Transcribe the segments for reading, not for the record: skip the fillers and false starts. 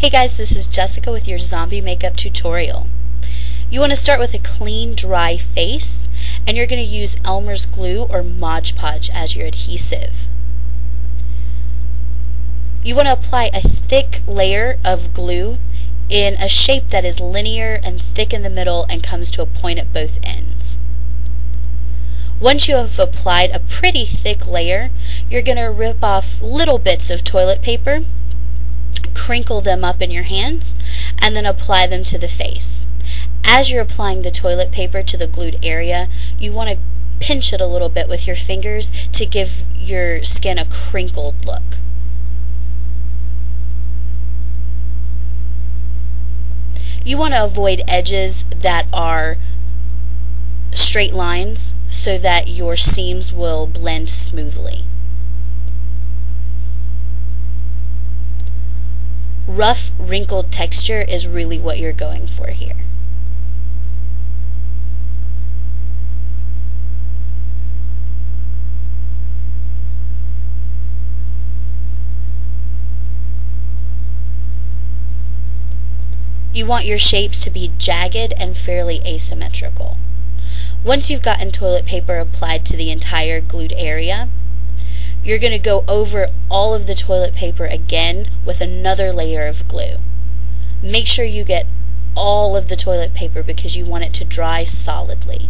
Hey guys, this is Jessica with your zombie makeup tutorial. You want to start with a clean, dry face, and you're going to use Elmer's glue or Mod Podge as your adhesive. You want to apply a thick layer of glue in a shape that is linear and thick in the middle and comes to a point at both ends. Once you have applied a pretty thick layer, you're going to rip off little bits of toilet paper, crinkle them up in your hands, and then apply them to the face. As you're applying the toilet paper to the glued area, you want to pinch it a little bit with your fingers to give your skin a crinkled look. You want to avoid edges that are straight lines so that your seams will blend smoothly. Rough, wrinkled texture is really what you're going for here. You want your shapes to be jagged and fairly asymmetrical. Once you've gotten toilet paper applied to the entire glued area, you're going to go over all of the toilet paper again with another layer of glue. Make sure you get all of the toilet paper because you want it to dry solidly.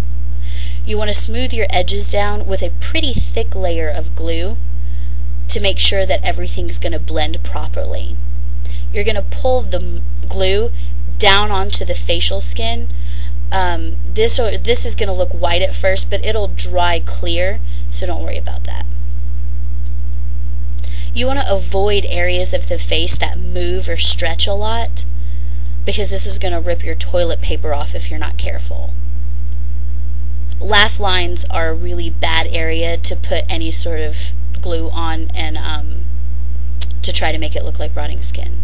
You want to smooth your edges down with a pretty thick layer of glue to make sure that everything's going to blend properly. You're going to pull the glue down onto the facial skin. This is going to look white at first, but it'll dry clear, so don't worry about that. You want to avoid areas of the face that move or stretch a lot, because this is going to rip your toilet paper off if you're not careful. Laugh lines are a really bad area to put any sort of glue on and to try to make it look like rotting skin.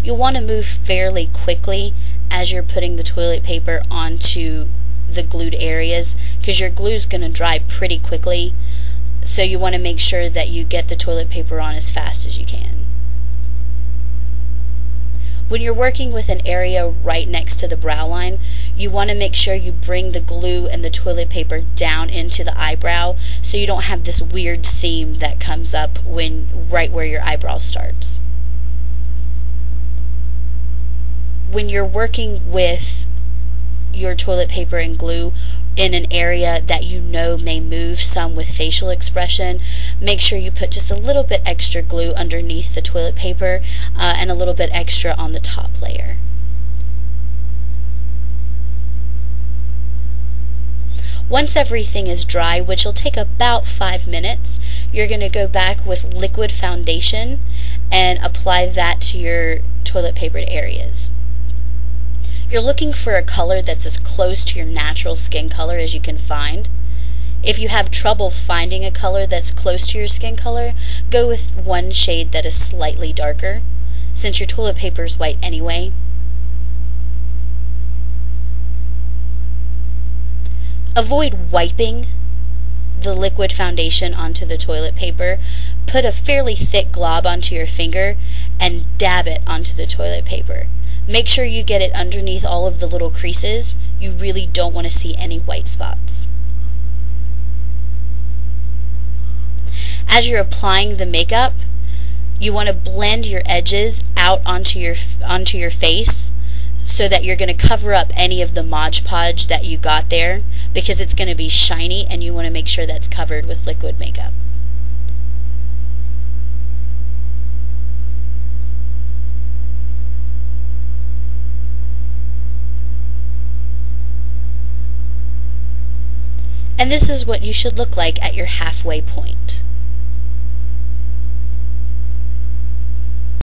You'll want to move fairly quickly as you're putting the toilet paper onto the glued areas because your glue is going to dry pretty quickly, so you want to make sure that you get the toilet paper on as fast as you can. When you're working with an area right next to the brow line, you want to make sure you bring the glue and the toilet paper down into the eyebrow so you don't have this weird seam that comes up right where your eyebrow starts. When you're working with your toilet paper and glue in an area that you know may move some with facial expression, make sure you put just a little bit extra glue underneath the toilet paper and a little bit extra on the top layer. Once everything is dry, which will take about 5 minutes, you're going to go back with liquid foundation and apply that to your toilet papered areas. You're looking for a color that's as close to your natural skin color as you can find. If you have trouble finding a color that's close to your skin color, go with one shade that is slightly darker, since your toilet paper is white anyway. Avoid wiping the liquid foundation onto the toilet paper. Put a fairly thick glob onto your finger and dab it onto the toilet paper. Make sure you get it underneath all of the little creases. You really don't want to see any white spots. As you're applying the makeup, you want to blend your edges out onto your face so that you're going to cover up any of the Mod Podge that you got there, because it's going to be shiny and you want to make sure that's covered with liquid makeup. And this is what you should look like at your halfway point.